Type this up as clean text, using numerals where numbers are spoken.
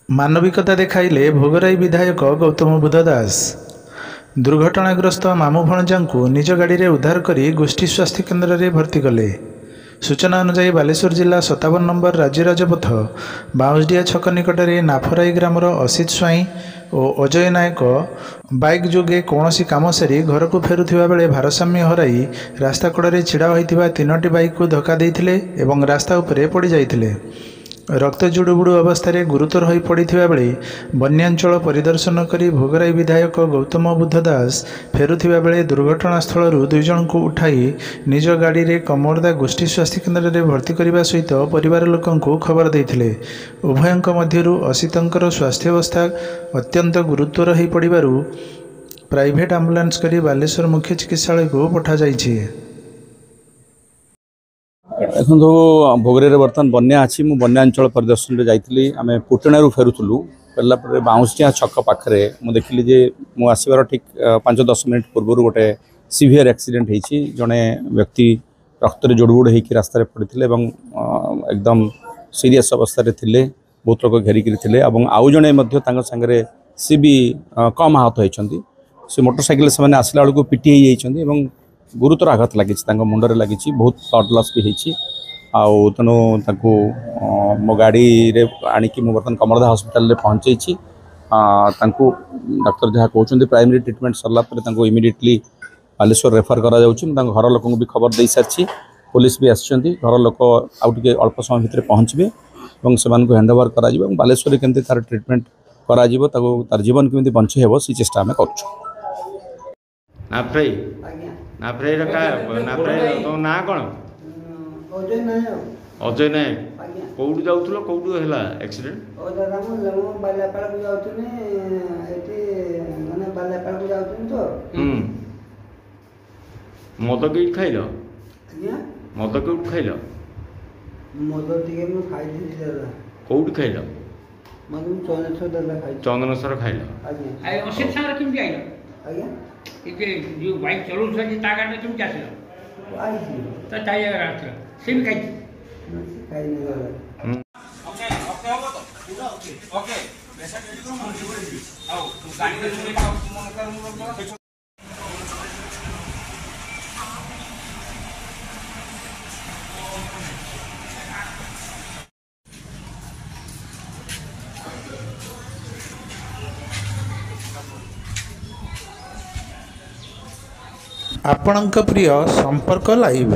ମାନବିକता देखाइले भोगराई विधायक गौतम बुद्ध दास। दुर्घटनाग्रस्त मामू भणजांकु निज गाड़ी में उद्धार करी गोष्ठी स्वास्थ्य केन्द्र में भर्ती कले। सूचना अनुसार बालेश्वर जिला 57 नंबर राज्य राजपथ बाउंसडिया छक निकटरे नाफराई ग्रामर असित स्वाई और अजय नायक बाइक जोगे कौनसी काम सारी घर को फेरुथिबा बेले भारसाम्य हराई रास्ता कड़े छिड़ा होइथिबा 3टी बाइक को धक्का देइथिले एवं रास्ता उपरे पड़ जाइथिले। रक्त जुड़ुबुड़ु अवस्था गुरुतर हो पड़ा बेले वन्यांचल परिदर्शन करी भोगराई विधायक गौतम बुद्ध दास फेरुथिबा बेले दुर्घटनास्थल 2 जन को उठाई निज गाड़ी में कमरदा गोष्ठी स्वास्थ्य केन्द्र में भर्ती करने सहित परिवार लोकंकु खबर देइथिले। उभयंक मध्यरु असितंकर स्वास्थ्य अवस्था अत्यंत गुरुतर हो पड़ू प्राइवेट आम्बुलांस करी बालेश्वर मुख्य चिकित्सालय को पठा जाइछि। देखो भोगरे बर्तमान बन्या अच्छी मु बन्यांचल परिदर्शन में जाइली आम पुटणारू फेरुलु फेरला बाउंसटिया छक पाखे मुझे देखिली जे मु आसबार ठीक 5-10 मिनट पूर्व गोटे सीवियर एक्सीडेंट होती जड़े व्यक्ति रक्त जोड़बुड़ होकर रास्तार पड़ते एकदम सीरीयस अवस्था थे बहुत लोग घेरिकी थे आउ जड़े सांगे सी भी कम आहत होती से मोटरसाइकिल से आसला बेलू पिटी होती गुरुतर आघात लगी मुंडे लगी बहुत ब्लड लॉस भी होती तेणु मो गाड़ी आणिकी बर्तमान कमरदा हॉस्पिटल में पहुँचे डाक्तर जहाँ कहते प्राइमरी ट्रीटमेंट सरला इमिडिएटली बालेश्वर रेफर करा घर लोक भी खबर दे सारी पुलिस भी आसछंती घर लोक आउटे अल्प समय भितर पहुँचे और से हैंडओवर कर बालेश्वर केमती तार ट्रीटमेंट कर जीवन केमती बंचे हे से चेष्टा आम कर ना कौन अजय नायक कौट जाऊल कौट है एक्सीडेंट मद कई खाइल मद कौट खाइल कौट खाइल चंदनेश्वर खाइल जो बाइक चलो गाड़ी तुम क्या से भी खाई आपणक प्रिय संपर्क लाइव।